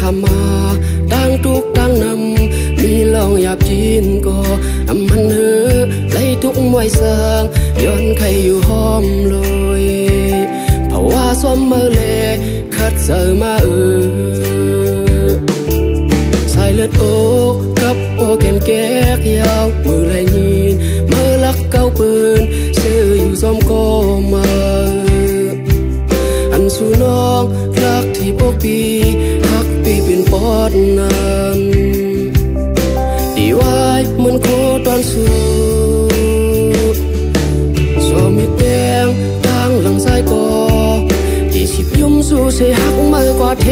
ขมาตั้งทุกตั้งนำมีลองหยาบจีนก็มันเหือไล่ทุกมวยสร้างย้อนใครอยู่ห้อมลอยเพราะว่าซ้อมเมื่อเลคัดเสือมาสายเลือดโอกกับโอแกนแก้กยาวมือไหลยีนมือลักเก้าปืนซื้ออยู่ซ้อมก็มาอันสู่น้องรักที่ปกปีฮักปีเป็นปอดนั้นดีไว้เหมือนโคตอนสู่สอมีแดงทางหลังซ้ายก็ที่สิบยุ่มสู่เสียหักมากกว่าเท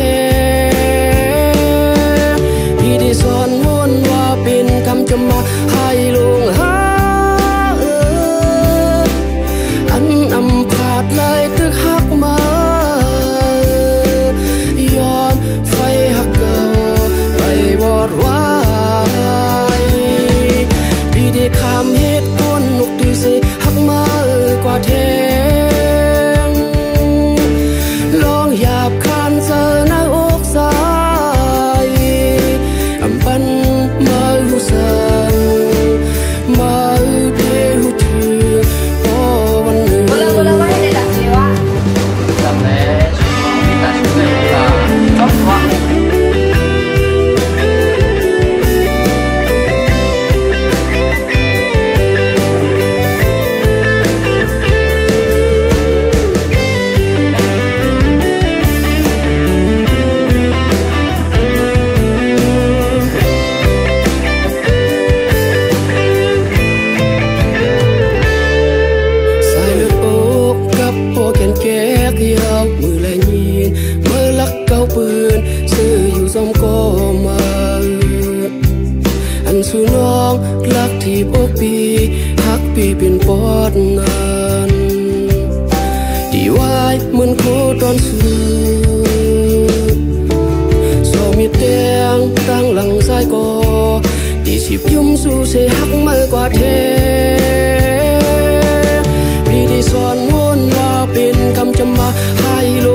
พี่ได้สอนวนว่าเป็นคำจะมาให้ลงหาอันอำพาดเลยตึกหักมาย้อนไฟหักเก่าไปบอดไว้พี่ได้คำเหตุผลนกที่สิหักมากว่าเทลองหยาบคานเจอหน้าอกซ้ายอำปันมาหูสังมาเพียหูถือพอวันหนึ่งboleh boleh boleh tidak dewa sampai kita sudah buka cobaมือไหลยีนมือลักเก้าปืนซื้ออยู่ซ้อมก็มาอันสู่น้องรักที่ปกปีฮักปีเป็นปอดนั้นดีไว้เหมือนโคตอนสู่สอมีแดงตั้งหลังซ้ายก็ที่สิบยุ่มสู่เสียหักมากกว่าเทพี่ได้สอนวนว่าเป็นคำจะมาให้โล